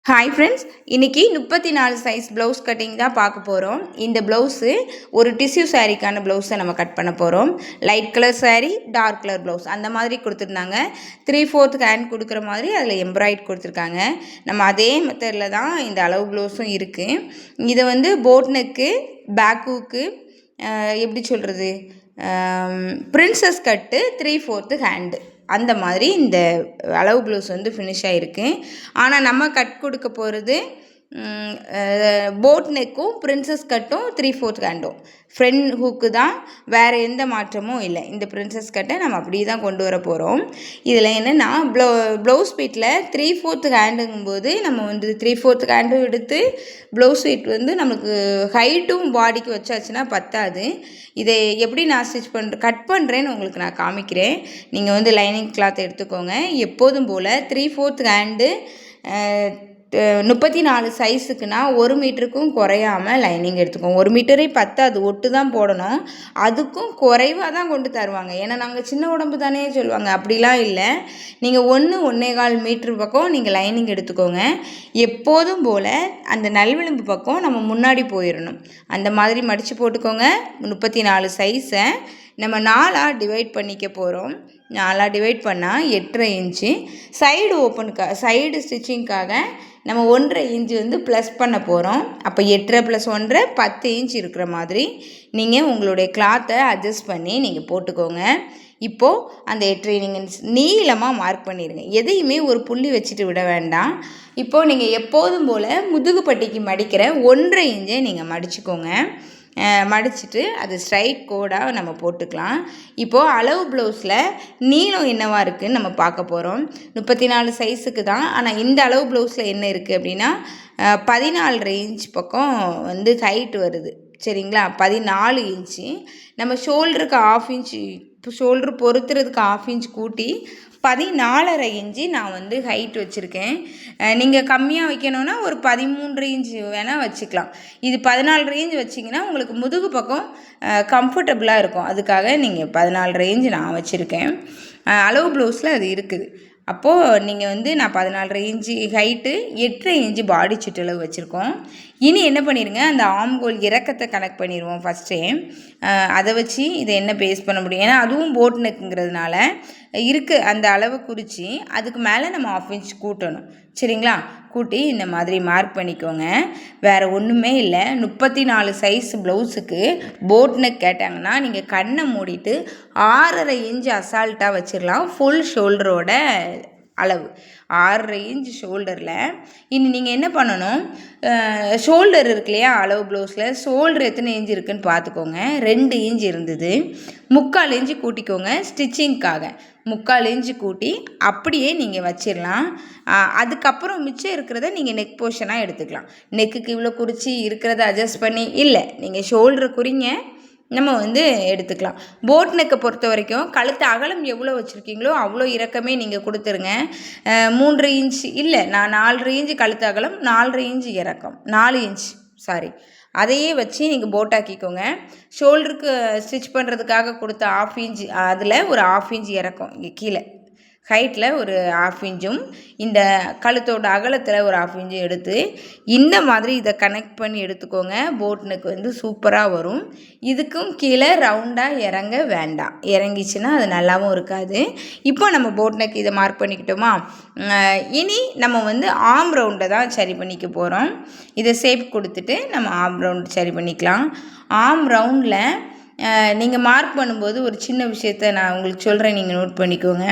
Hi friends, இன்றைக்கி 34 size blouse cutting தான் பார்க்க போகிறோம். இந்த ப்ளவுஸு ஒரு டிஷ்யூ சாரீக்கான ப்ளவுஸை நம்ம கட் பண்ண போகிறோம். Light colour sari, dark colour blouse அந்த மாதிரி கொடுத்துருந்தாங்க. 3/4 ஹேண்ட் கொடுக்குற மாதிரி அதில் எம்ப்ராய்ட் கொடுத்துருக்காங்க. நம்ம அதே மெத்தடில் தான் இந்த அளவு ப்ளவுஸும் இருக்குது. இதை வந்து போட் நெக்கு, பேக்குக்கு எப்படி சொல்கிறது, பிரின்சஸ் கட்டு, 3/4 ஹேண்டு அந்த மாதிரி இந்த அளவு ப்ளவுஸ் வந்து ஃபினிஷ் ஆகிருக்கு. ஆனால் நம்ம கட் கொடுக்க போகிறது போட் நெக்கும் பிரின்சஸ் கட்டும் 3/4 ஹேண்டும். ஃப்ரண்ட் ஹூக்கு தான், வேறு எந்த மாற்றமும் இல்லை. இந்த பிரின்சஸ் கட்டை நம்ம அப்படியே தான் கொண்டு வர போகிறோம். இதில் என்னென்னா ப்ளவுஸ் பீட்டில் 3/4 ஹேண்டுங்கும்போது நம்ம வந்து 3/4 ஹேண்டும் எடுத்து ப்ளவுஸ் பீட் வந்து நமக்கு ஹைட்டும் பாடிக்கு வச்சாச்சுன்னா பத்தாது. இதை எப்படி நான் கட் பண்ணுறேன்னு உங்களுக்கு நான் காமிக்கிறேன். நீங்கள் வந்து லைனிங் கிளாத் எடுத்துக்கோங்க. எப்போதும் போல் 3/4 ஹேண்டு 34 சைஸுக்குன்னா 1 மீட்டருக்கும் குறையாமல் லைனிங் எடுத்துக்கோங்க. 1 மீட்டரே பத்தாது, ஒட்டு தான் போடணும். அதுக்கும் குறைவாக தான் கொண்டு தருவாங்க. ஏன்னா நாங்கள் சின்ன உடம்பு தானே சொல்லுவாங்க. அப்படிலாம் இல்லை. நீங்கள் 1-1.25 மீட்ரு பக்கம் நீங்கள் லைனிங் எடுத்துக்கோங்க. எப்போதும் போல் அந்த நல்விளிம்பு பக்கம் நம்ம முன்னாடி போயிடணும். அந்த மாதிரி மடித்து போட்டுக்கோங்க. 34 சைஸை நம்ம 4ஆக டிவைட் பண்ணிக்க போகிறோம். 4ஆக டிவைட் பண்ணால் 8.5 இன்ச்சு. சைடு ஸ்டிச்சிங்க்காக நம்ம 1.5 இன்ச்சு வந்து ப்ளஸ் பண்ண போகிறோம். அப்போ 8.5 + 1.5 10 இன்ச் இருக்கிற மாதிரி நீங்கள் உங்களுடைய கிளாத்தை அட்ஜஸ்ட் பண்ணி நீங்கள் போட்டுக்கோங்க. இப்போது அந்த 8.5 நீங்கள் நீளமாக மார்க் பண்ணிடுங்க. எதையுமே ஒரு புள்ளி வச்சுட்டு விட வேண்டாம். இப்போது நீங்கள் எப்போதும் போல் முதுகு பட்டிக்கு மடிக்கிற 1.5 இன்ச்சை நீங்கள் மடிச்சுக்கோங்க. மடிச்சுட்டு அது ஸ்ட்ரைட் கோடாக நம்ம போட்டுக்கலாம். இப்போது அளவு ப்ளவுஸில் நீளம் என்னவாக இருக்குதுன்னு நம்ம பார்க்க போகிறோம். 34 சைஸுக்கு தான். ஆனால் இந்த அளவு ப்ளவுஸில் என்ன இருக்குது அப்படின்னா 14.5 இன்ச் பக்கம் வந்து ஹைட் வருது. சரிங்களா? 14 இன்ச்சு. நம்ம ஷோல்டருக்கு 1/2 இன்ச்சு, ஷோல்ட்ரு பொறுத்துறதுக்கு 1/2 இன்ச் கூட்டி 14.5 இன்ச்சு நான் வந்து ஹைட் வச்சுருக்கேன். நீங்கள் கம்மியாக வைக்கணுன்னா ஒரு 13 இன்ச்சு வேணால் வச்சுக்கலாம். இது 14.5 இன்ச் வச்சிங்கன்னா உங்களுக்கு முதுகு பக்கம் கம்ஃபர்டபுளாக இருக்கும். அதுக்காக நீங்கள் 14.5 இன்ச் நான் வச்சுருக்கேன். அளவு ப்ளவுஸில் அது இருக்குது. அப்போது நீங்கள் வந்து நான் 14.5 இன்ச்சு ஹைட்டு, 8.5 இன்ச்சு பாடி சுற்றளவு வச்சுருக்கோம். இனி என்ன பண்ணிடுங்க, அந்த ஆம்கோல் இறக்கத்தை கனெக்ட் பண்ணிடுவோம் ஃபஸ்ட்டே. அதை வச்சு இதை என்ன பேஸ் பண்ண முடியும். ஏன்னா அதுவும் போட் நெக்குங்கிறதுனால இருக்குது அந்த அளவு குறித்து அதுக்கு மேலே நம்ம 1/2 இன்ச் கூட்டணும். சரிங்களா? கூட்டி இந்த மாதிரி மார்க் பண்ணிக்கோங்க. வேறு ஒன்றுமே இல்லை. 34 சைஸ் ப்ளவுஸுக்கு போட் நெக் கேட்டாங்கன்னா நீங்கள் கண்ணை மூடிட்டு 6.5 இன்ச் அசால்ட்டாக வச்சிடலாம். ஃபுல் ஷோல்டரோட அளவு 6.5 இன்ச் ஷோல்டரில். இனி நீங்கள் என்ன பண்ணணும், ஷோல்டர் இருக்கு இல்லையா, அளவு ப்ளவுஸில் ஷோல்டர் எத்தனை இன்ச் இருக்குதுன்னு பார்த்துக்கோங்க. 2 இன்ச் இருந்தது. 3/4 இன்ச்சு கூட்டிக்கோங்க. ஸ்டிச்சிங்க்காக 3/4 இன்ச்சு கூட்டி அப்படியே நீங்கள் வச்சிடலாம். அதுக்கப்புறம் மிச்சம் இருக்கிறத நீங்கள் நெக் போர்ஷனாக எடுத்துக்கலாம். நெக்குக்கு இவ்வளோ குறிச்சி இருக்கிறத அட்ஜஸ்ட் பண்ணி இல்லை, நீங்கள் ஷோல்டரை குறிங்க, நம்ம வந்து எடுத்துக்கலாம். போட் நெக்கை பொறுத்த வரைக்கும் கழுத்து அகலம் எவ்வளோ வச்சுருக்கீங்களோ அவ்வளோ இறக்கமே நீங்கள் கொடுத்துருங்க. 3 இன்ச் இல்லை, நான் 4.5 இன்ச்சு கழுத்து அகலம், 4.5 இன்ச்சு இறக்கம், 4 இன்ச் சாரி, அதையே வச்சு நீங்கள் போட்டாக்கிக்கோங்க. ஷோல்டருக்கு ஸ்டிச் பண்ணுறதுக்காக கொடுத்த 1/2 இன்ச், அதில் ஒரு 1/2 இன்ச் இறக்கம் இங்கே கீழே ஹைட்டில் ஒரு 1/2 இன்ச்சும், இந்த கழுத்தோட அகலத்தில் ஒரு 1/2 இன்ச்சும் எடுத்து இந்த மாதிரி இதை கனெக்ட் பண்ணி எடுத்துக்கோங்க. போட் நெக் வந்து சூப்பராக வரும். இதுக்கும் கீழே ரவுண்டாக இறங்க வேண்டாம். இறங்கிச்சுன்னா அது நல்லாவும் இருக்காது. இப்போ நம்ம போட் நெக் இதை மார்க் பண்ணிக்கிட்டோமா. இனி நம்ம வந்து ஆம் ரவுண்டை தான் சரி பண்ணிக்க போகிறோம். இதை ஷேப் கொடுத்துட்டு நம்ம ஆம் ரவுண்ட் சரி பண்ணிக்கலாம். ஆம் ரவுண்டில் நீங்கள் மார்க் பண்ணும்போது ஒரு சின்ன விஷயத்த நான் உங்களுக்கு சொல்கிறேன், நீங்கள் நோட் பண்ணிக்கோங்க.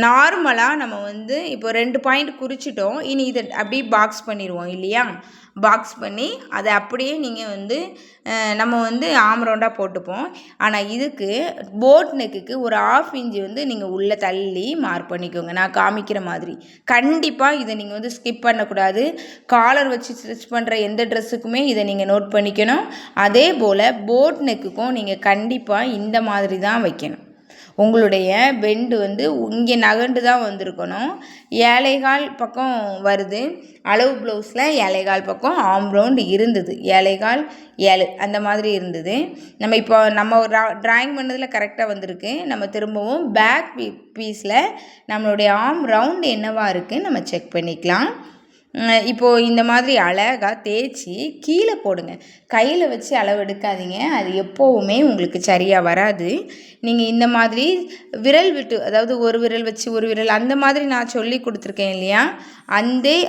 நார்மலாக நம்ம வந்து இப்போ 2 பாயிண்ட் குறிச்சிட்டோம். இனி இதை அப்படியே பாக்ஸ் பண்ணிடுவோம் இல்லையா. பாக்ஸ் பண்ணி அதை அப்படியே நீங்கள் வந்து நம்ம வந்து ஆம் ரவுண்டாக போட்டுப்போம். ஆனால் இதுக்கு போட் நெக்குக்கு ஒரு 1/2 இன்ச்சு வந்து நீங்கள் உள்ளே தள்ளி மார்க் பண்ணிக்கோங்க. நான் காமிக்கிற மாதிரி கண்டிப்பாக இதை நீங்கள் வந்து ஸ்கிப் பண்ணக்கூடாது. காலர் வச்சு ஸ்டிச் பண்ணுற எந்த ட்ரெஸ்ஸுக்குமே இதை நீங்கள் நோட் பண்ணிக்கணும். அதே போல் போட் நெக்குக்கும் நீங்கள் கண்டிப்பாக இந்த மாதிரி தான் வைக்கணும். உங்களுடைய பெண்டு வந்து இங்கே நகண்டு தான் வந்திருக்கணும். 7.25 பக்கம் வருது. அளவு ப்ளவுஸில் 7.25 பக்கம் ஆம் ரவுண்டு இருந்தது. 7.25 7 அந்த மாதிரி இருந்தது. நம்ம இப்போ நம்ம ட்ராயிங் பண்ணதில் கரெக்டாக வந்திருக்கு. நம்ம திரும்பவும் பேக் பீஸில் நம்மளுடைய ஆம் ரவுண்டு என்னவா இருக்குன்னு நம்ம செக் பண்ணிக்கலாம். இப்போது இந்த மாதிரி அழகாக தேய்ச்சி கீழே போடுங்க. கையில் வச்சு அளவு எடுக்காதீங்க, அது எப்போவுமே உங்களுக்கு சரியாக வராது. நீங்கள் இந்த மாதிரி விரல் விட்டு, அதாவது ஒரு விரல் வச்சு ஒரு விரல் அந்த மாதிரி நான் சொல்லி கொடுத்துருக்கேன் இல்லையா,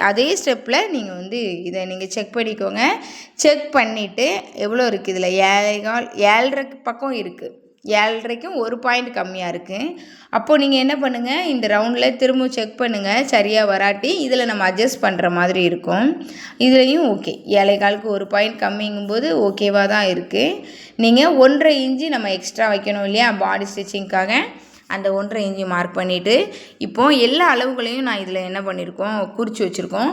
அதே ஸ்டெப்பில் நீங்கள் வந்து இதை நீங்கள் செக் பண்ணிக்கோங்க. செக் பண்ணிவிட்டு எவ்வளோ இருக்குது இதில் 7.25 7.5 பக்கம் இருக்குது. 7.5க்கும் ஒரு பாயிண்ட் கம்மியாக இருக்குது. அப்போது நீங்கள் என்ன பண்ணுங்கள், இந்த ரவுண்டில் திரும்ப செக் பண்ணுங்கள். சரியாக வராட்டி இதில் நம்ம அட்ஜஸ்ட் பண்ணுற மாதிரி இருக்கும். இதுலேயும் ஓகே, 7.25க்கு ஒரு பாயிண்ட் கம்மிங்கும்போது ஓகேவாக தான் இருக்குது. நீங்கள் 1.5 இன்ச்சு நம்ம எக்ஸ்ட்ரா வைக்கணும் இல்லையா பாடி ஸ்டிச்சிங்க்காக, அந்த 1.5 இன்ச்சு மார்க் பண்ணிவிட்டு இப்போது எல்லா அளவுகளையும் நான் இதில் என்ன பண்ணியிருக்கோம் குறித்து வச்சுருக்கோம்.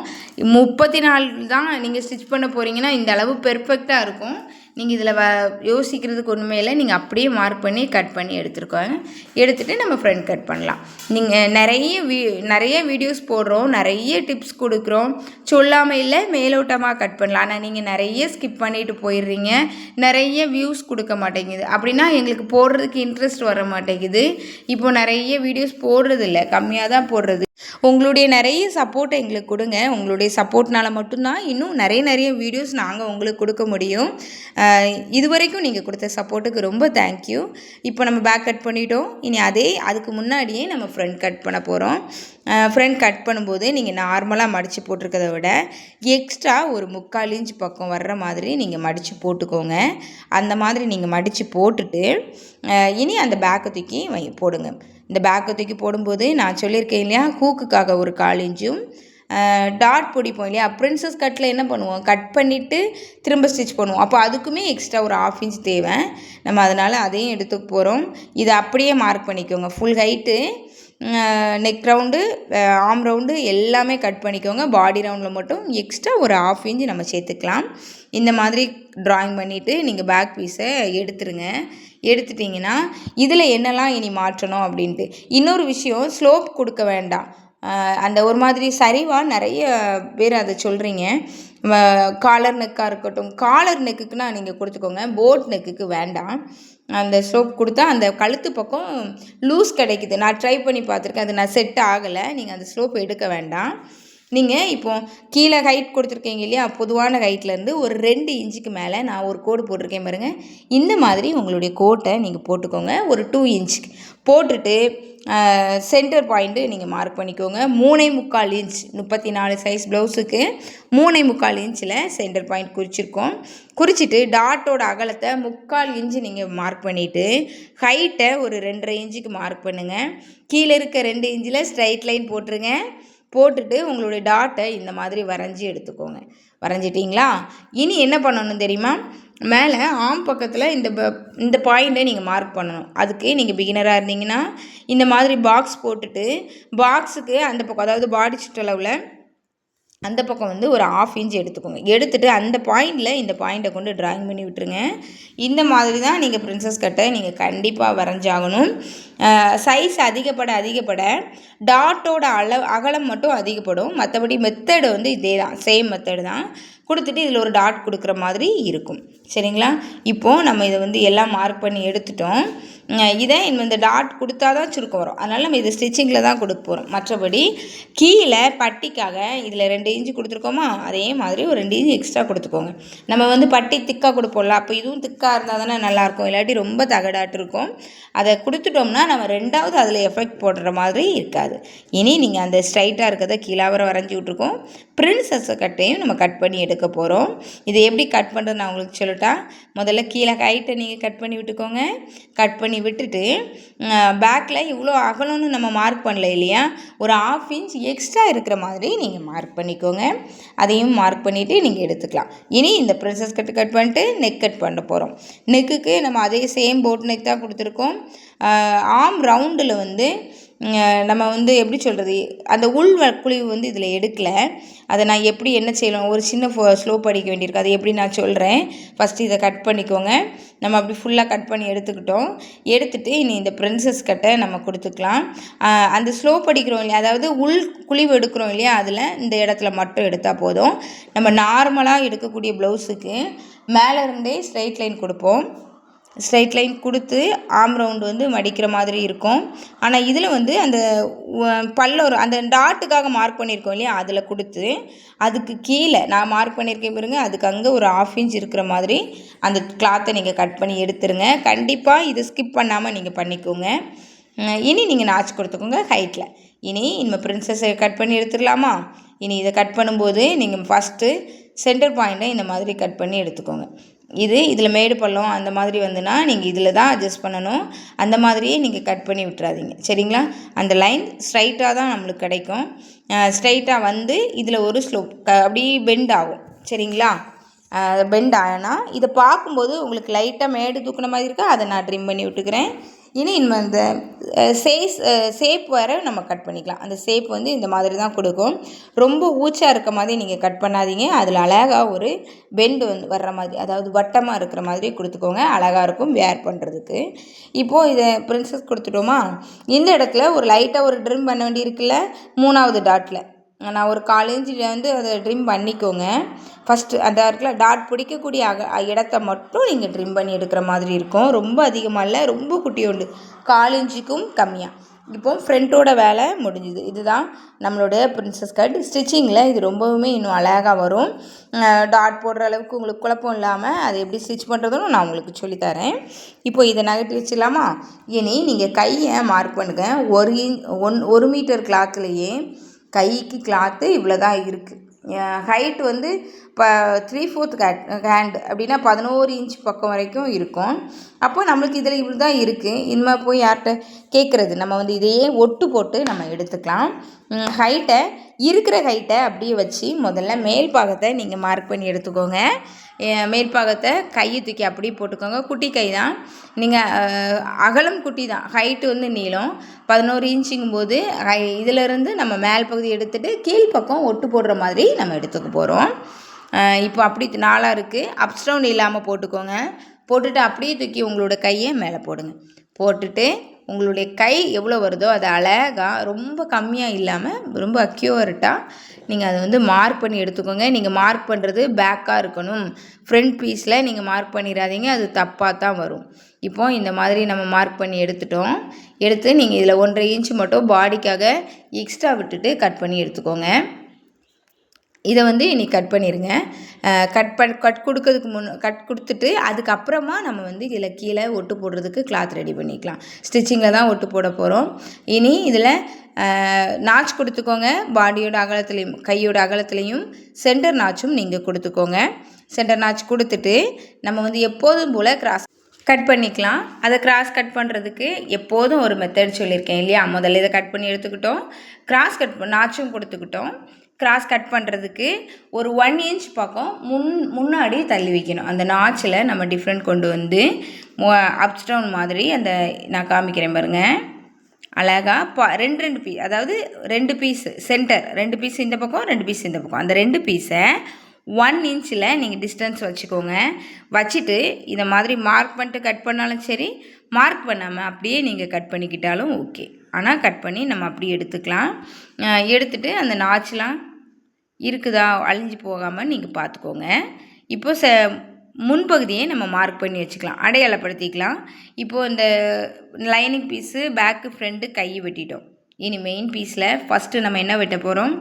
34 தான் நீங்கள் ஸ்டிச் பண்ண போகிறீங்கன்னா இந்த அளவு பெர்ஃபெக்டாக இருக்கும். நீங்கள் இதில் யோசிக்கிறதுக்கு ஒன்றுமே இல்லை. நீங்கள் அப்படியே மார்க் பண்ணி கட் பண்ணி எடுத்துகிட்டு நம்ம ஃப்ரண்ட் கட் பண்ணலாம். நீங்கள் நிறைய வீடியோஸ் போடுறோம், நிறைய டிப்ஸ் கொடுக்குறோம், சொல்லாமல் இல்லை மேலோட்டமாக கட் பண்ணலாம். ஆனால் நீங்கள் நிறைய ஸ்கிப் பண்ணிவிட்டு போயிடுறீங்க, நிறைய வியூஸ் கொடுக்க மாட்டேங்குது. அப்படின்னா எங்களுக்கு போடுறதுக்கு இன்ட்ரெஸ்ட் வர மாட்டேங்குது. இப்போது நிறைய வீடியோஸ் போடுறதில்ல, கம்மியாக தான் போடுறது. உங்களுடைய நிறைய சப்போர்ட்டை எங்களுக்கு கொடுங்க. உங்களுடைய சப்போர்ட்னால மட்டும்தான் இன்னும் நிறைய வீடியோஸ் நாங்கள் உங்களுக்கு கொடுக்க முடியும். இது வரைக்கும் நீங்கள் கொடுத்த சப்போர்ட்டுக்கு ரொம்ப தேங்க்யூ. இப்போ நம்ம பேக் கட் பண்ணிட்டோம். இனி அதுக்கு முன்னாடியே நம்ம ஃப்ரண்ட் கட் பண்ண போகிறோம். ஃப்ரண்ட் கட் பண்ணும்போது நீங்கள் நார்மலாக மடித்து போட்டிருக்கதை விட எக்ஸ்ட்ரா ஒரு 3/4 இன்ச் பக்கம் வர்ற மாதிரி நீங்கள் மடித்து போட்டுக்கோங்க. அந்த மாதிரி நீங்கள் மடித்து போட்டுட்டு இனி அந்த பேக்கை தூக்கி போடுங்க. இந்த பேக்கை தூக்கி போடும்போது நான் சொல்லியிருக்கேன் இல்லையா, ஹூக்குக்காக ஒரு 1/4 இன்ச்சும் டாட் பிடிப்போம் இல்லையா, பிரின்சஸ் கட்டில் என்ன பண்ணுவோம், கட் பண்ணிவிட்டு திரும்ப ஸ்டிச் பண்ணுவோம். அப்போ அதுக்குமே எக்ஸ்ட்ரா ஒரு 1/2 இன்ச் தேவை. நம்ம அதனால் அதையும் எடுத்துக்க போகிறோம். இதை அப்படியே மார்க் பண்ணிக்கோங்க. ஃபுல் ஹைட்டு, நெக் ரவுண்டு, ஆம் ரவுண்டு எல்லாமே கட் பண்ணிக்கோங்க. பாடி ரவுண்டில் மட்டும் எக்ஸ்ட்ரா ஒரு 1/2 இன்ச் நம்ம சேர்த்துக்கலாம். இந்த மாதிரி ட்ராயிங் பண்ணிவிட்டு நீங்கள் பேக் பீஸை எடுத்துட்டிங்கன்னா இதில் என்னெல்லாம் இனி மாற்றணும் அப்படின்ட்டு. இன்னொரு விஷயம், ஸ்லோப் கொடுக்க வேண்டாம். அந்த ஒரு மாதிரி சரிவாக நிறைய பேர் அதை சொல்கிறீங்க. காலர் நெக்காக இருக்கட்டும், காலர் நெக்குக்குன்னா நீங்கள் கொடுத்துக்கோங்க, போட் நெக்குக்கு வேண்டாம். அந்த ஸ்லோப் கொடுத்தா அந்த கழுத்து பக்கம் லூஸ் கிடைக்குது. நான் ட்ரை பண்ணி பார்த்துருக்கேன், அது நான் செட் ஆகலை. நீங்கள் அந்த ஸ்லோப் எடுக்க வேண்டாம். நீங்கள் இப்போது கீழே ஹைட் கொடுத்துருக்கீங்க இல்லையா, பொதுவான ஹைட்லேருந்து ஒரு 2 இன்ச்சுக்கு மேலே நான் ஒரு கோடு போட்டிருக்கேன் பாருங்கள். இந்த மாதிரி உங்களுடைய கோட்டை நீங்கள் போட்டுக்கோங்க. ஒரு 2 இன்ச்சுக்கு போட்டுட்டு சென்டர் பாயிண்ட்டு நீங்கள் மார்க் பண்ணிக்கோங்க. 3.25 இன்ச் 34 சைஸ் ப்ளவுஸுக்கு 3.25 இன்ச்சில் சென்டர் பாயிண்ட் குறிச்சிருக்கோம். குறிச்சிட்டு டாட்டோட அகலத்தை 3/4 இன்ச்சு நீங்கள் மார்க் பண்ணிவிட்டு ஹைட்டை ஒரு 2.5 இன்ச்சுக்கு மார்க் பண்ணுங்கள். கீழே இருக்க 2 இன்ச்சில் ஸ்ட்ரைட் லைன் போட்டுட்டு உங்களுடைய டாட்டை இந்த மாதிரி வரைஞ்சி எடுத்துக்கோங்க. வரைஞ்சிட்டிங்களா? இனி என்ன பண்ணணும் தெரியுமா, மேலே ஆம் பக்கத்தில் இந்த பாயிண்ட்டை நீங்கள் மார்க் பண்ணணும். அதுக்கு நீங்கள் பிகினராக இருந்தீங்கன்னா இந்த மாதிரி பாக்ஸ் போட்டுட்டு பாக்ஸுக்கு அந்த பக்கம், அதாவது பாடி சுற்றளவில் அந்த பக்கம் வந்து ஒரு 1/2 இன்ச் எடுத்துக்கோங்க. எடுத்துகிட்டு அந்த பாயிண்டில் இந்த பாயிண்ட்டை கொண்டு ட்ராயிங் பண்ணி விட்டுருங்க. இந்த மாதிரி தான் நீங்கள் பிரின்சஸ் கட்டை நீங்கள் கண்டிப்பாக வரைஞ்சாகணும். சைஸ் அதிகப்பட டாட்டோட அகலம் மட்டும் அதிகப்படும். மற்றபடி மெத்தடு வந்து இதே தான், சேம் மெத்தடு தான். கொடுத்துட்டு இதில் ஒரு டாட் கொடுக்குற மாதிரி இருக்கும். சரிங்களா? இப்போது நம்ம இதை வந்து எல்லாம் மார்க் பண்ணி எடுத்துட்டோம். இதை இந்த டாட் கொடுத்தா தான் சுருக்கம் வரும். அதனால் நம்ம இதை ஸ்டிச்சிங்கில் தான் கொடுக்க போகிறோம். மற்றபடி கீழே பட்டிக்காக இதில் 2 இன்ச்சு கொடுத்துருக்கோமா, அதே மாதிரி ஒரு 2 இன்ச்சு எக்ஸ்ட்ரா கொடுத்துக்கோங்க. நம்ம வந்து பட்டி திக்காக கொடுப்போம்ல, அப்போ இதுவும் திக்காக இருந்தால் தானே நல்லாயிருக்கும், இல்லாட்டி ரொம்ப தகடாட்டு இருக்கும். அதை கொடுத்துட்டோம்னா நம்ம ரெண்டாவது அதில் எஃபெக்ட் போடுற மாதிரி இருக்காது. இனி நீங்கள் அந்த ஸ்ட்ரைட்டாக இருக்கிறத கீழாவரை வரைஞ்சி விட்ருக்கோம். பிரின்சஸ் கட்டையும் நம்ம கட் பண்ணி எடுக்க போகிறோம். இதை எப்படி கட் பண்ணுறது நான் உங்களுக்கு சொல்லட்டா. முதல்ல கீழே ஹைட்டை நீங்கள் கட் பண்ணி விட்டுக்கோங்க. கட் பண்ணி விட்டுட்டு பேக்கில் இவ்வளோ அகலம்னு நம்ம மார்க் பண்ணல இல்லையா, ஒரு 1/2 இன்ச் எக்ஸ்ட்ரா இருக்கிற மாதிரி நீங்கள் மார்க் பண்ணிக்கோங்க. அதையும் மார்க் பண்ணிவிட்டு நீங்கள் எடுத்துக்கலாம். இனி இந்த பிரின்சஸ் கட் பண்ணிட்டு நெக் கட் பண்ண போகிறோம். நெக்குக்கு நம்ம அதே சேம் போட் நெக் தான் கொடுத்துருக்கோம். ஆம் ரவுண்டில் வந்து நம்ம வந்து எப்படி சொல்கிறது, அந்த உள் குழிவு வந்து இதில் எடுக்கலை. அதை நான் எப்படி என்ன செய்யலாம், ஒரு சின்ன ஸ்லோப் அடிக்க வேண்டியிருக்கு, அது எப்படி நான் சொல்கிறேன். ஃபஸ்ட்டு இதை கட் பண்ணிக்கோங்க. நம்ம அப்படி ஃபுல்லாக கட் பண்ணி எடுத்துக்கிட்டோம். எடுத்துகிட்டு இனி இந்த பிரின்சஸ் கட்டை நம்ம கொடுத்துக்கலாம். அந்த ஸ்லோப் அடிக்கிறோம் இல்லையா, அதாவது உள் குழிவு எடுக்கிறோம் இல்லையா, அதில் இந்த இடத்துல மட்டும் எடுத்தால் போதும். நம்ம நார்மலாக எடுக்கக்கூடிய ப்ளவுஸுக்கு மேலே இருந்தே ஸ்ட்ரைட் லைன் கொடுப்போம். ஸ்ட்ரைட் லைன் கொடுத்து ஆம் ரவுண்டு வந்து மடிக்கிற மாதிரி இருக்கும். ஆனால் இதில் வந்து அந்த பல்லம் அந்த டாட்டுக்காக மார்க் பண்ணியிருக்கோம் இல்லையா, அதில் கொடுத்து அதுக்கு கீழே நான் மார்க் பண்ணியிருக்கேன் பாருங்க, அதுக்கு அங்கே ஒரு 1/2 இன்ச் இருக்கிற மாதிரி அந்த கிளாத்தை நீங்கள் கட் பண்ணி எடுத்துருங்க. கண்டிப்பாக இதை ஸ்கிப் பண்ணாமல் நீங்கள் பண்ணிக்கோங்க. இனி நீங்கள் நாச்சு கொடுத்துக்கோங்க ஹைட்டில். இனி நம்ம பிரின்சஸை கட் பண்ணி எடுத்துடலாமா. இனி இதை கட் பண்ணும்போது நீங்கள் ஃபஸ்ட்டு சென்டர் பாயிண்ட்டை இந்த மாதிரி கட் பண்ணி எடுத்துக்கோங்க. இதில் மேடு பள்ளம் அந்த மாதிரி வந்துன்னா நீங்கள் இதில் தான் அட்ஜஸ்ட் பண்ணணும். அந்த மாதிரியே நீங்கள் கட் பண்ணி விட்டுறாதீங்க, சரிங்களா. அந்த லைன் ஸ்ட்ரைட்டாக தான் நம்மளுக்கு கிடைக்கும். ஸ்ட்ரைட்டாக வந்து இதில் ஒரு ஸ்லோப் அப்படியே பெண்ட் ஆகும், சரிங்களா. பெண்ட் ஆனால் இதை பார்க்கும்போது உங்களுக்கு லைட்டாக மேடு தூக்குன மாதிரி இருக்கா, அதை நான் ட்ரிம் பண்ணி விட்டுக்கிறேன். இனி இந்த ஷேப் வேறு நம்ம கட் பண்ணிக்கலாம். அந்த ஷேப் வந்து இந்த மாதிரி தான் கொடுக்கும். ரொம்ப ஊச்சாக இருக்க மாதிரி நீங்கள் கட் பண்ணாதீங்க. அதில் அழகாக ஒரு பெண்டு வந்து வர்ற மாதிரி, அதாவது வட்டமாக இருக்கிற மாதிரி கொடுத்துக்கோங்க. அழகாக இருக்கும் வேர் பண்ணுறதுக்கு. இப்போது இதை பிரின்சஸ் கொடுத்துட்டோமா. இந்த இடத்துல ஒரு லைட்டாக ஒரு ட்ரிம் பண்ண வேண்டி இருக்குல்ல, 3வது டாட்டில் நான் ஒரு 1/4 இன்ச்சில் வந்து அதை ட்ரிம் பண்ணிக்கோங்க. ஃபஸ்ட்டு அந்த இடத்துல டாட் பிடிக்கக்கூடிய இடத்த மட்டும் நீங்கள் ட்ரிம் பண்ணி எடுக்கிற மாதிரி இருக்கும். ரொம்ப அதிகமாக இல்லை, ரொம்ப குட்டியோண்டு 1/4 இன்ச்சுக்கும் கம்மியாக. இப்போ ஃப்ரண்ட்டோட வேலை முடிஞ்சுது. இதுதான் நம்மளுடைய பிரின்சஸ் கட். ஸ்டிச்சிங்கில் இது ரொம்பவுமே இன்னும் அழகாக வரும். டாட் போடுற அளவுக்கு உங்களுக்கு குழப்பம் இல்லாமல் அதை எப்படி ஸ்டிச் பண்ணுறதுன்னு நான் உங்களுக்கு சொல்லித்தரேன். இப்போ இதை நகட்டி வச்சிடலாமா. இனி நீங்கள் கையை மார்க் பண்ணுங்கள். 1 மீட்டர் கிளாத்துலேயே கைக்கு கிளாத்து இவ்வளோ தான் இருக்குது. ஹைட்டு வந்து இப்போ 3/4 ஹேண்ட் அப்படின்னா 11 இன்ச் பக்கம் வரைக்கும் இருக்கும். அப்போ நம்மளுக்கு இதில் இவ்வளோ தான் இருக்குது. இனிமேல் போய் யார்கிட்ட கேட்குறது, நம்ம வந்து இதையே ஒட்டு போட்டு நம்ம எடுத்துக்கலாம். இருக்கிற ஹைட்டை அப்படியே வச்சு முதல்ல மேல் பாகத்தை நீங்கள் மார்க் பண்ணி எடுத்துக்கோங்க. மேல் பாகத்தை கையை தூக்கி அப்படியே போட்டுக்கோங்க. குட்டி கை தான், நீங்கள் அகலம் குட்டி தான், ஹைட்டு வந்து நீளம் 11 இன்ச்சுங்கும் போது இதிலேருந்து நம்ம மேல் பகுதி எடுத்துகிட்டு கீழ்ப்பக்கம் ஒட்டு போடுற மாதிரி நம்ம எடுத்துக்க போகிறோம். இப்போ அப்படி 4 இருக்குது. அப்ஸ் டவுன் இல்லாமல் போட்டுக்கோங்க. போட்டுட்டு அப்படியே தூக்கி உங்களோட கையை மேலே போடுங்க. போட்டுட்டு உங்களுடைய கை எவ்வளோ வருதோ அதை அழகாக, ரொம்ப கம்மியாக இல்லாமல் ரொம்ப அக்யூரேட்டாக நீங்கள் அதை வந்து மார்க் பண்ணி எடுத்துக்கோங்க. நீங்கள் மார்க் பண்ணுறது பேக்காக இருக்கணும். ஃப்ரண்ட் பீஸில் நீங்கள் மார்க் பண்ணிடாதீங்க, அது தப்பாக தான் வரும். இப்போ இந்த மாதிரி நம்ம மார்க் பண்ணி எடுத்துட்டோம். எடுத்து நீங்கள் இதில் 1/2 இன்ச்சு மட்டும் பாடிக்காக எக்ஸ்ட்ரா விட்டுட்டு கட் பண்ணி எடுத்துக்கோங்க. இதை வந்து இனி கட் பண்ணிடுங்க. கட் கொடுத்துட்டு அதுக்கப்புறமா நம்ம வந்து இதில் கீழே ஒட்டு போடுறதுக்கு கிளாத் ரெடி பண்ணிக்கலாம். ஸ்டிச்சிங்கில் தான் ஒட்டு போட போகிறோம். இனி இதில் நாச் கொடுத்துக்கோங்க. பாடியோட அகலத்துலேயும் கையோட அகலத்துலேயும் சென்டர் நாச்சும் நீங்கள் கொடுத்துக்கோங்க. சென்டர் நாச் கொடுத்துட்டு நம்ம வந்து எப்போதும் போல் கிராஸ் கட் பண்ணிக்கலாம். அதை கிராஸ் கட் பண்ணுறதுக்கு எப்போதும் ஒரு மெத்தட் சொல்லியிருக்கேன் இல்லையா. முதல்ல இதை கட் பண்ணி எடுத்துக்கிட்டோம், கிராஸ் நாச்சும் கொடுத்துக்கிட்டோம். கிராஸ் கட் பண்ணுறதுக்கு ஒரு 1 இன்ச் பக்கம் முன்னாடி தள்ளி வைக்கணும். அந்த நாச்சில் நம்ம டிஃப்ரெண்ட் கொண்டு வந்து அப்ஸ் டவுன் மாதிரி நான் காமிக்கிறேன் பாருங்கள். அழகாக 2 பீஸ், அதாவது 2 பீஸ் சென்டர், 2 பீஸ் இந்த பக்கம் 2 பீஸ் இந்த பக்கம், அந்த 2 பீஸை 1 இன்ச்சில் நீங்கள் டிஸ்டன்ஸ் வச்சுக்கோங்க. வச்சுட்டு இதை மாதிரி மார்க் பண்ணிட்டு கட் பண்ணாலும் சரி, மார்க் பண்ணாமல் அப்படியே நீங்கள் கட் பண்ணிக்கிட்டாலும் ஓகே. ஆனால் கட் பண்ணி நம்ம அப்படியே எடுத்துக்கலாம். எடுத்துகிட்டு அந்த நாச்செலாம் இருக்குதா அழிஞ்சு போகாமல் நீங்கள் பார்த்துக்கோங்க. இப்போ முன்பகுதியை நம்ம மார்க் பண்ணி வச்சுக்கலாம், அடையாளப்படுத்திக்கலாம். இப்போது இந்த லைனிங் பீஸு பேக்கு ஃப்ரண்ட்டு கை வெட்டிட்டோம். இனி மெயின் பீஸில் ஃபஸ்ட்டு நம்ம என்ன வெட்ட போகிறோம்,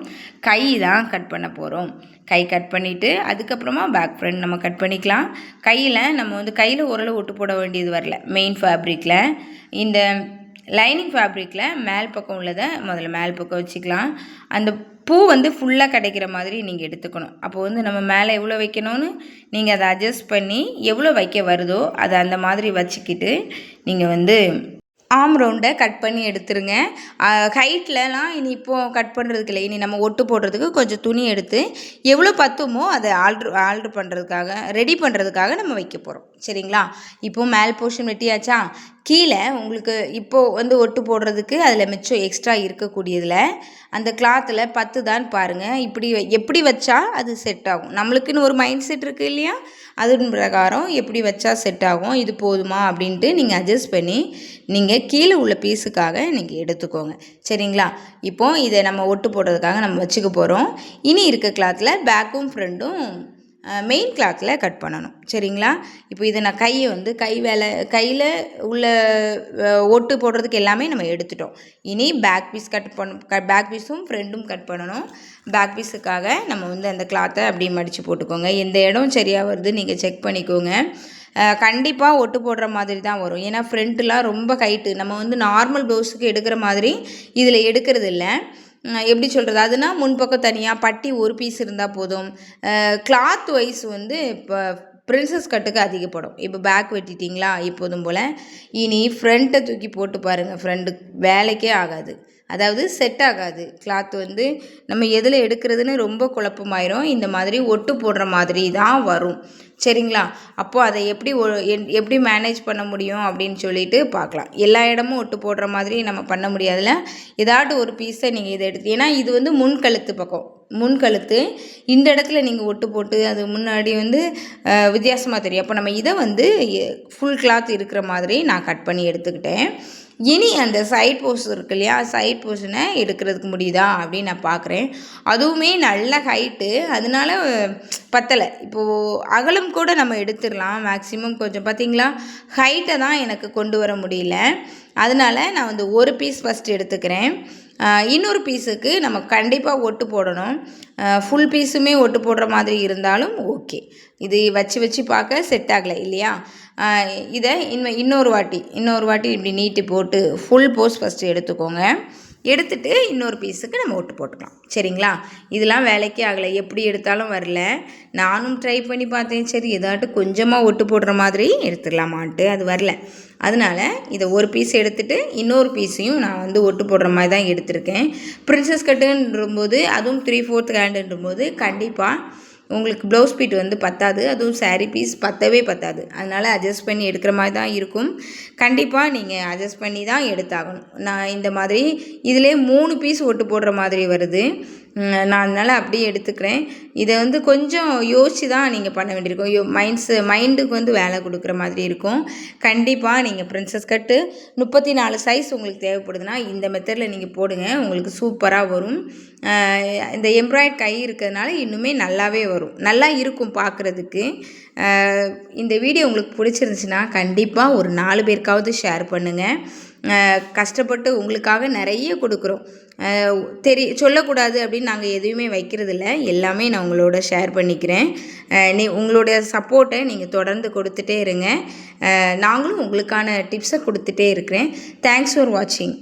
கை தான் கட் பண்ண போகிறோம். கை கட் பண்ணிவிட்டு அதுக்கப்புறமா பேக் ஃப்ரண்ட் நம்ம கட் பண்ணிக்கலாம். கையில் நம்ம வந்து கையில் ஓரளவு ஒட்டு போட வேண்டியது வரல. மெயின் ஃபேப்ரிக்கில் இந்த லைனிங் ஃபேப்ரிக்கில் மேல் பக்கம் உள்ளதை முதல்ல மேல் பக்கம் வச்சுக்கலாம். அந்த பூ வந்து ஃபுல்லாக கிடைக்கிற மாதிரி நீங்கள் எடுத்துக்கணும். அப்போ வந்து நம்ம மேலே எவ்வளோ வைக்கணும்னு நீங்கள் அதை அட்ஜஸ்ட் பண்ணி எவ்வளோ வைக்க வருதோ அதை அந்த மாதிரி வச்சுக்கிட்டு நீங்கள் வந்து ஆம் ரவுண்டை கட் பண்ணி எடுத்துருங்க. ஹைட்லலாம் இனி இப்போது கட் பண்ணுறதுக்கு இல்லை, இனி நம்ம ஒட்டு போடுறதுக்கு கொஞ்சம் துணி எடுத்து எவ்வளோ பத்துமோ அதை ஆல்ட்ரு பண்ணுறதுக்காக ரெடி பண்ணுறதுக்காக நம்ம வைக்க போகிறோம். சரிங்களா? இப்போது மேல் போர்ஷன் வெட்டியாச்சா? கீழே உங்களுக்கு இப்போது வந்து ஒட்டு போடுறதுக்கு அதில் மிச்சம் எக்ஸ்ட்ரா இருக்கக்கூடியதில் அந்த கிளாத்தில் 10 தான் பாருங்கள். இப்படி எப்படி வச்சா அது செட் ஆகும், நம்மளுக்குன்னு ஒரு மைண்ட் செட் இருக்குது இல்லையா? அதன் பிரகாரம் எப்படி வச்சா செட் ஆகும், இது போதுமா அப்படின்ட்டு நீங்கள் அட்ஜஸ்ட் பண்ணி நீங்கள் கீழே உள்ள பீஸுக்காக நீங்கள் எடுத்துக்கோங்க. சரிங்களா? இப்போது இதை நம்ம ஒட்டு போடுறதுக்காக நம்ம வச்சுக்க போகிறோம். இனி இருக்க கிளாத்தில் பேக்கும் ஃப்ரண்ட்டும் மெயின் கிளாத்தில் கட் பண்ணணும். சரிங்களா? இப்போ இதை நான் கையில் உள்ள ஒட்டு போடுறதுக்கு எல்லாமே நம்ம எடுத்துட்டோம். இனி பேக் பீஸும் ஃப்ரண்ட்டும் கட் பண்ணணும். பேக் பீஸுக்காக நம்ம வந்து அந்த கிளாத்தை அப்படியே மடித்து போட்டுக்கோங்க. எந்த இடம் சரியாக வருது நீங்கள் செக் பண்ணிக்கோங்க. கண்டிப்பாக ஒட்டு போடுற மாதிரி தான் வரும். ஏன்னா ஃப்ரண்ட்டுலாம் ரொம்ப ஹைட்டு, நம்ம வந்து நார்மல் ப்ளவுஸுக்கு எடுக்கிற மாதிரி இதில் எடுக்கிறது இல்லை. எப்படி சொல்கிறது, அதுனா முன்பக்கம் தனியாக பட்டி ஒரு பீஸ் இருந்தால் போதும். கிளாத் வைஸ் வந்து இப்போ பிரின்சஸ் கட்டுக்கு அதிகப்படும். இப்போ பேக் வெட்டிட்டிங்களா, இப்போதும் போல் இனி ஃப்ரண்ட்டை தூக்கி போட்டு பாருங்கள். ஃப்ரண்ட்டு வேலைக்கே ஆகாது, அதாவது செட் ஆகாது. கிளாத் வந்து நம்ம எதில் எடுக்கிறதுன்னு ரொம்ப குழப்பமாயிரும். இந்த மாதிரி ஒட்டு போடுற மாதிரி தான் வரும். சரிங்களா? அப்போது அதை எப்படி மேனேஜ் பண்ண முடியும் அப்படின்னு சொல்லிட்டு பார்க்கலாம். எல்லா இடமும் ஒட்டு போடுற மாதிரி நம்ம பண்ண முடியாதுல்ல. ஏதாட்டு ஒரு பீஸை நீங்கள் இதை எடுத்து, ஏன்னா இது வந்து முன்கழுத்து பக்கம், முன்கழுத்து இந்த இடத்துல நீங்கள் ஒட்டு போட்டு அது முன்னாடி வந்து வித்தியாசமாக தெரியும். அப்போ நம்ம இதை வந்து ஃபுல் கிளாத் இருக்கிற மாதிரி நான் கட் பண்ணி எடுத்துக்கிட்டேன். இனி அந்த சைட் போர்ஷன் இருக்கு இல்லையா, சைட் போர்ஷனை எடுக்கிறதுக்கு முடியுதா அப்படின்னு நான் பார்க்குறேன். அதுவுமே நல்ல ஹைட்டு, அதனால பத்தலை. இப்போது அகலம் கூட நம்ம எடுத்துடலாம் மேக்ஸிமம். கொஞ்சம் பார்த்திங்களா, ஹைட்டை தான் எனக்கு கொண்டு வர முடியல. அதனால் நான் வந்து ஒரு பீஸ் ஃபஸ்ட்டு எடுத்துக்கிறேன். இன்னொரு பீஸுக்கு நம்ம கண்டிப்பாக ஒட்டு போடணும். ஃபுல் பீஸுமே ஒட்டு போடுற மாதிரி இருந்தாலும் ஓகே. இது வச்சு பார்க்க செட் ஆகலை இல்லையா? இதை இன்னொரு வாட்டி இப்படி நீட்டி போட்டு ஃபுல் போஸ் ஃபஸ்ட்டு எடுத்துக்கோங்க. எடுத்துகிட்டு இன்னொரு பீஸுக்கு நம்ம ஒட்டு போட்டுக்கலாம். சரிங்களா? இதெல்லாம் வேலைக்கே ஆகலை, எப்படி எடுத்தாலும் வரல. நானும் ட்ரை பண்ணி பார்த்தேன், சரி ஏதாட்டு கொஞ்சமாக ஒட்டு போடுற மாதிரி எடுத்துடலாமான்ட்டு, அது வரல. அதனால் இதை ஒரு பீஸ் எடுத்துகிட்டு இன்னொரு பீஸையும் நான் வந்து ஒட்டு போடுற மாதிரி தான் எடுத்திருக்கேன். பிரின்சஸ் கட்டுன்றபோது, அதுவும் 3/4 ஹேண்டுன்றபோது கண்டிப்பாக உங்களுக்கு ப்ளவுஸ் பீட் வந்து பத்தாது, அதுவும் சாரீ பீஸ் பத்தாது. அதனால் அட்ஜஸ்ட் பண்ணி எடுக்கிற மாதிரி தான் இருக்கும். கண்டிப்பாக நீங்கள் அட்ஜஸ்ட் பண்ணி தான் எடுத்தாகணும். நான் இந்த மாதிரி இதிலே 3 பீஸ் ஒட்டு போடுற மாதிரி வருது. நான் அதனால் அப்படியே எடுத்துக்கிறேன். இதை வந்து கொஞ்சம் யோசித்து தான் நீங்கள் பண்ண வேண்டியிருக்கும். மைண்டுக்கு வந்து வேலை கொடுக்குற மாதிரி இருக்கும். கண்டிப்பாக நீங்கள் பிரின்சஸ் கட்டு 34 சைஸ் உங்களுக்கு தேவைப்படுதுன்னா இந்த மெத்தடில் நீங்கள் போடுங்க, உங்களுக்கு சூப்பராக வரும். இந்த எம்ப்ராய்ட் கை இருக்கிறதுனால இன்னுமே நல்லாவே வரும், நல்லா இருக்கும் பார்க்குறதுக்கு. இந்த வீடியோ உங்களுக்கு பிடிச்சிருந்துச்சுன்னா கண்டிப்பாக ஒரு 4 பேருக்காவது ஷேர் பண்ணுங்கள். கஷ்டப்பட்டு உங்களுக்காக நிறைய கொடுக்குறோம். சொல்லக்கூடாது அப்படின்னு நாங்கள் எதுவுமே வைக்கிறதில்ல, எல்லாமே நான் உங்களோட ஷேர் பண்ணிக்கிறேன். உங்களுடைய சப்போர்ட்டை நீங்கள் தொடர்ந்து கொடுத்துட்டே இருங்க. நாங்களும் உங்களுக்கான டிப்ஸை கொடுத்துட்டே இருக்கிறேன். தேங்க்ஸ் ஃபார் வாட்சிங்.